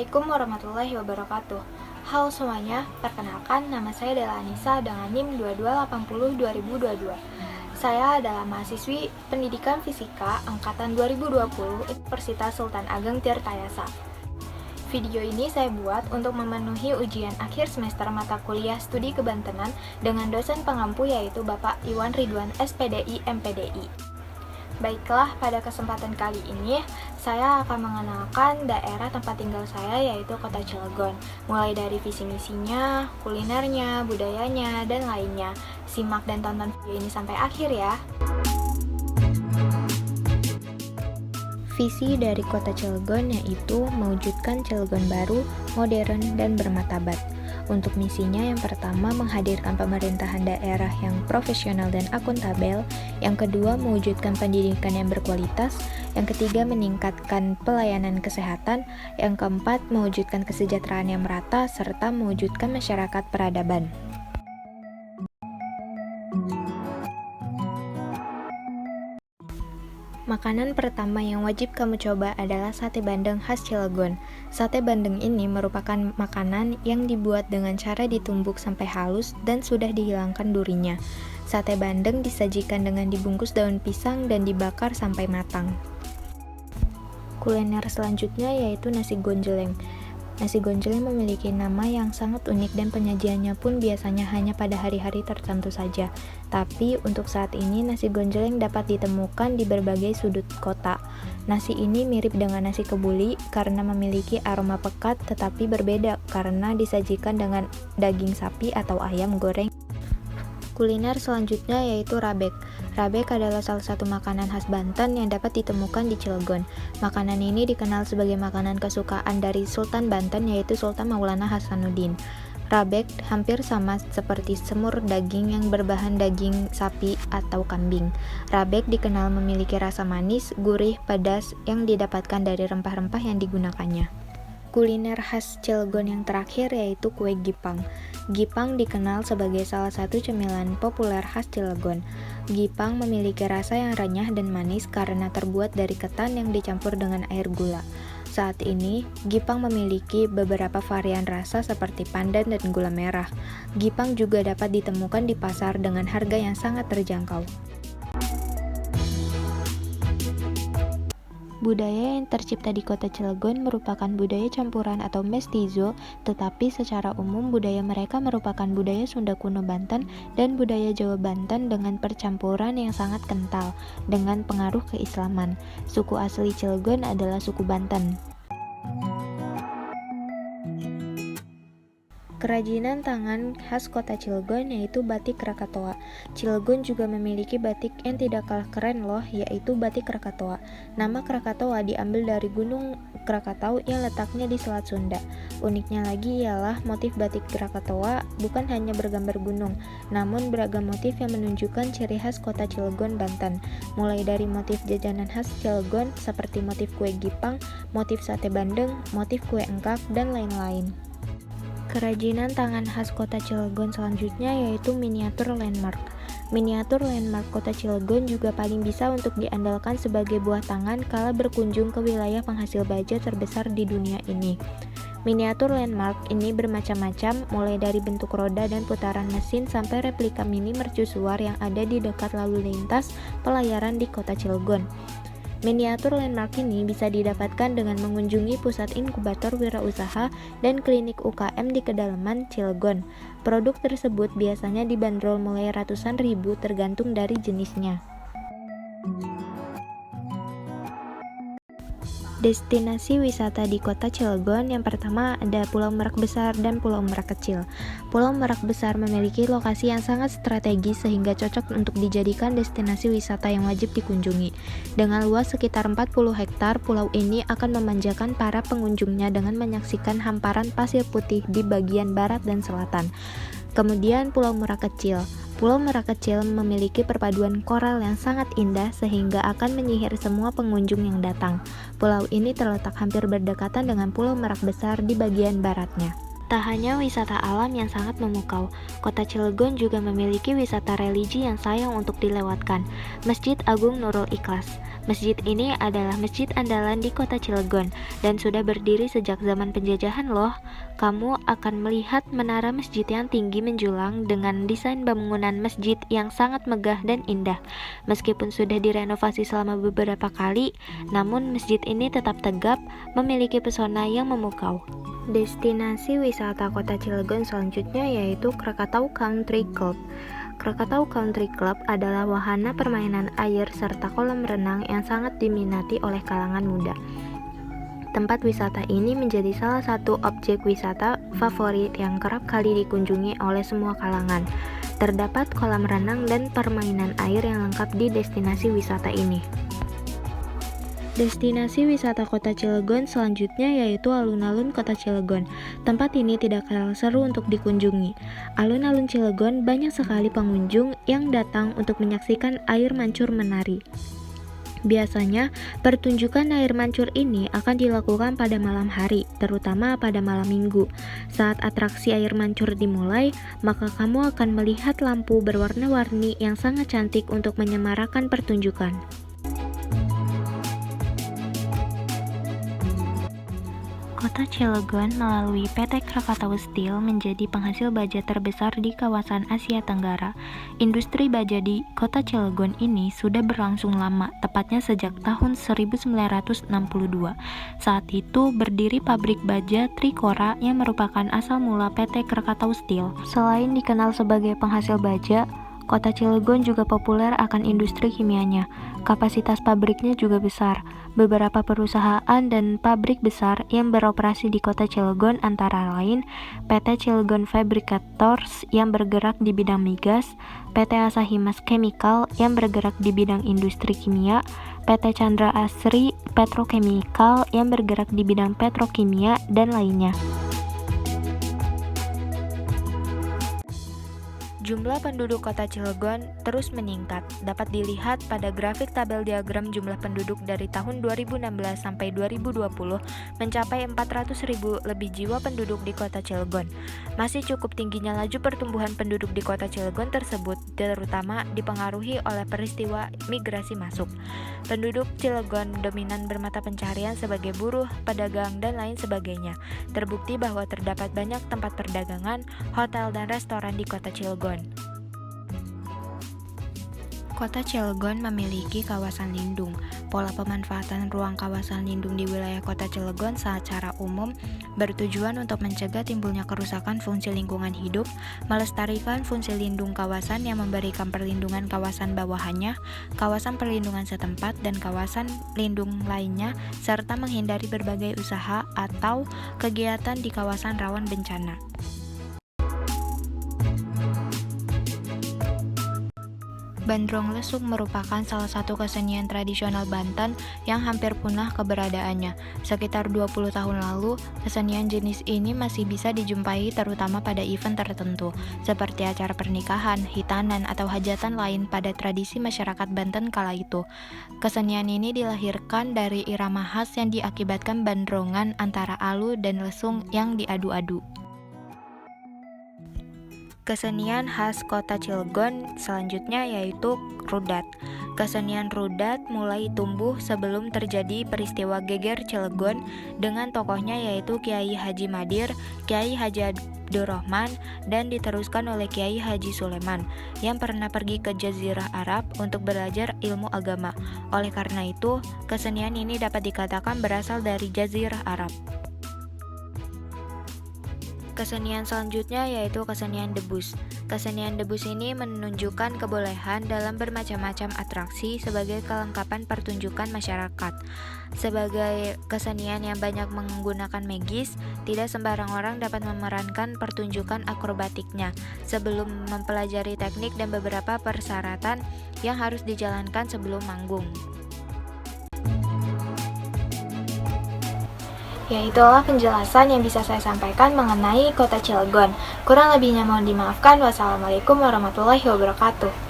Assalamualaikum warahmatullahi wabarakatuh. Halo semuanya, perkenalkan nama saya adalah Anissa dengan NIM 2280-2022. Saya adalah mahasiswi Pendidikan Fisika Angkatan 2020 Universitas Sultan Ageng Tirtayasa. Video ini saya buat untuk memenuhi ujian akhir semester mata kuliah studi kebantenan dengan dosen pengampu yaitu Bapak Iwan Ridwan SPDI MPDI. Baiklah, pada kesempatan kali ini saya akan mengenalkan daerah tempat tinggal saya yaitu Kota Cilegon. Mulai dari visi misinya, kulinernya, budayanya, dan lainnya. Simak dan tonton video ini sampai akhir ya. Visi dari Kota Cilegon yaitu mewujudkan Cilegon baru, modern, dan bermartabat. Untuk misinya yang pertama menghadirkan pemerintahan daerah yang profesional dan akuntabel, yang kedua mewujudkan pendidikan yang berkualitas, yang ketiga meningkatkan pelayanan kesehatan, yang keempat mewujudkan kesejahteraan yang merata, serta mewujudkan masyarakat peradaban. Makanan pertama yang wajib kamu coba adalah sate bandeng khas Cilegon. Sate bandeng ini merupakan makanan yang dibuat dengan cara ditumbuk sampai halus dan sudah dihilangkan durinya. Sate bandeng disajikan dengan dibungkus daun pisang dan dibakar sampai matang. Kuliner selanjutnya yaitu nasi gonjeleng. Nasi gonjeleng memiliki nama yang sangat unik dan penyajiannya pun biasanya hanya pada hari-hari tertentu saja. Tapi untuk saat ini nasi gonjeleng dapat ditemukan di berbagai sudut kota. Nasi ini mirip dengan nasi kebuli karena memiliki aroma pekat tetapi berbeda karena disajikan dengan daging sapi atau ayam goreng. Kuliner selanjutnya yaitu rabek. Rabek adalah salah satu makanan khas Banten yang dapat ditemukan di Cilegon. Makanan ini dikenal sebagai makanan kesukaan dari Sultan Banten yaitu Sultan Maulana Hasanuddin. Rabek hampir sama seperti semur daging yang berbahan daging sapi atau kambing. Rabek dikenal memiliki rasa manis, gurih, pedas yang didapatkan dari rempah-rempah yang digunakannya. Kuliner khas Cilegon yang terakhir yaitu kue gipang. Gipang dikenal sebagai salah satu cemilan populer khas Cilegon. Gipang memiliki rasa yang renyah dan manis karena terbuat dari ketan yang dicampur dengan air gula. Saat ini, gipang memiliki beberapa varian rasa seperti pandan dan gula merah. Gipang juga dapat ditemukan di pasar dengan harga yang sangat terjangkau. Budaya yang tercipta di Kota Cilegon merupakan budaya campuran atau mestizo, tetapi secara umum budaya mereka merupakan budaya Sunda kuno Banten dan budaya Jawa Banten dengan percampuran yang sangat kental dengan pengaruh keislaman. Suku asli Cilegon adalah suku Banten. Kerajinan tangan khas Kota Cilegon yaitu batik Krakatoa. Cilegon juga memiliki batik yang tidak kalah keren loh, yaitu batik Krakatoa. Nama Krakatoa diambil dari Gunung Krakatau yang letaknya di Selat Sunda. Uniknya lagi ialah motif batik Krakatoa bukan hanya bergambar gunung, namun beragam motif yang menunjukkan ciri khas Kota Cilegon, Banten. Mulai dari motif jajanan khas Cilegon seperti motif kue gipang, motif sate bandeng, motif kue engkak, dan lain-lain. Kerajinan tangan khas Kota Cilegon selanjutnya yaitu miniatur landmark. Miniatur landmark Kota Cilegon juga paling bisa untuk diandalkan sebagai buah tangan kala berkunjung ke wilayah penghasil baja terbesar di dunia ini. Miniatur landmark ini bermacam-macam, mulai dari bentuk roda dan putaran mesin sampai replika mini mercusuar yang ada di dekat lalu lintas pelayaran di Kota Cilegon. Miniatur landmark ini bisa didapatkan dengan mengunjungi pusat inkubator wirausaha dan klinik UKM di Kedalaman, Cilegon. Produk tersebut biasanya dibanderol mulai ratusan ribu tergantung dari jenisnya. Destinasi wisata di Kota Cilegon yang pertama ada Pulau Merak Besar dan Pulau Merak Kecil. Pulau Merak Besar memiliki lokasi yang sangat strategis sehingga cocok untuk dijadikan destinasi wisata yang wajib dikunjungi. Dengan luas sekitar 40 hektar, pulau ini akan memanjakan para pengunjungnya dengan menyaksikan hamparan pasir putih di bagian barat dan selatan. Kemudian Pulau Merak Kecil. Pulau Merak Kecil memiliki perpaduan koral yang sangat indah sehingga akan menyihir semua pengunjung yang datang. Pulau ini terletak hampir berdekatan dengan Pulau Merak Besar di bagian baratnya. Tak hanya wisata alam yang sangat memukau, kota Cilegon juga memiliki wisata religi yang sayang untuk dilewatkan, Masjid Agung Nurul Ikhlas. Masjid ini adalah masjid andalan di kota Cilegon dan sudah berdiri sejak zaman penjajahan loh. Kamu akan melihat menara masjid yang tinggi menjulang dengan desain bangunan masjid yang sangat megah dan indah. Meskipun sudah direnovasi selama beberapa kali, namun masjid ini tetap tegap, memiliki pesona yang memukau. Destinasi wisata kota Cilegon selanjutnya yaitu Krakatau Country Club. Krakatau Country Club adalah wahana permainan air serta kolam renang yang sangat diminati oleh kalangan muda. Tempat wisata ini menjadi salah satu objek wisata favorit yang kerap kali dikunjungi oleh semua kalangan. Terdapat kolam renang dan permainan air yang lengkap di destinasi wisata ini. Destinasi wisata kota Cilegon selanjutnya yaitu alun-alun kota Cilegon. Tempat ini tidak kalah seru untuk dikunjungi. Alun-alun Cilegon banyak sekali pengunjung yang datang untuk menyaksikan air mancur menari. Biasanya, pertunjukan air mancur ini akan dilakukan pada malam hari, terutama pada malam minggu. Saat atraksi air mancur dimulai, maka kamu akan melihat lampu berwarna-warni yang sangat cantik untuk menyemarakan pertunjukan. Kota Cilegon melalui PT Krakatau Steel menjadi penghasil baja terbesar di kawasan Asia Tenggara. Industri baja di Kota Cilegon ini sudah berlangsung lama, tepatnya sejak tahun 1962. Saat itu berdiri pabrik baja Trikora yang merupakan asal mula PT Krakatau Steel. Selain dikenal sebagai penghasil baja, Kota Cilegon juga populer akan industri kimianya. Kapasitas pabriknya juga besar. Beberapa perusahaan dan pabrik besar yang beroperasi di Kota Cilegon antara lain PT Cilegon Fabricators yang bergerak di bidang migas, PT Asahi Mas Chemical yang bergerak di bidang industri kimia, PT Chandra Asri Petrochemical yang bergerak di bidang petrokimia, dan lainnya. Jumlah penduduk kota Cilegon terus meningkat, dapat dilihat pada grafik tabel diagram jumlah penduduk dari tahun 2016 sampai 2020 mencapai 400.000 lebih jiwa penduduk di kota Cilegon. Masih cukup tingginya laju pertumbuhan penduduk di kota Cilegon tersebut, terutama dipengaruhi oleh peristiwa migrasi masuk. Penduduk Cilegon dominan bermata pencaharian sebagai buruh, pedagang, dan lain sebagainya. Terbukti bahwa terdapat banyak tempat perdagangan, hotel, dan restoran di kota Cilegon. Kota Cilegon memiliki kawasan lindung. Pola pemanfaatan ruang kawasan lindung di wilayah Kota Cilegon secara umum bertujuan untuk mencegah timbulnya kerusakan fungsi lingkungan hidup, melestarikan fungsi lindung kawasan yang memberikan perlindungan kawasan bawahannya, kawasan perlindungan setempat, dan kawasan lindung lainnya, serta menghindari berbagai usaha atau kegiatan di kawasan rawan bencana. Bandrong Lesung merupakan salah satu kesenian tradisional Banten yang hampir punah keberadaannya. Sekitar 20 tahun lalu, kesenian jenis ini masih bisa dijumpai terutama pada event tertentu, seperti acara pernikahan, hitanan, atau hajatan lain pada tradisi masyarakat Banten kala itu. Kesenian ini dilahirkan dari irama khas yang diakibatkan bandrongan antara alu dan lesung yang diadu-adu. Kesenian khas kota Cilegon selanjutnya yaitu rudat. Kesenian rudat mulai tumbuh sebelum terjadi peristiwa geger Cilegon dengan tokohnya yaitu Kiai Haji Madir, Kiai Haji Abdurrahman, dan diteruskan oleh Kiai Haji Sulaiman yang pernah pergi ke Jazirah Arab untuk belajar ilmu agama. Oleh karena itu, kesenian ini dapat dikatakan berasal dari Jazirah Arab. Kesenian selanjutnya yaitu kesenian debus. Kesenian debus ini menunjukkan kebolehan dalam bermacam-macam atraksi sebagai kelengkapan pertunjukan masyarakat. Sebagai kesenian yang banyak menggunakan magis, tidak sembarang orang dapat memerankan pertunjukan akrobatiknya. Sebelum mempelajari teknik dan beberapa persyaratan yang harus dijalankan sebelum manggung. Ya, itulah penjelasan yang bisa saya sampaikan mengenai kota Cilegon. Kurang lebihnya mohon dimaafkan. Wassalamualaikum warahmatullahi wabarakatuh.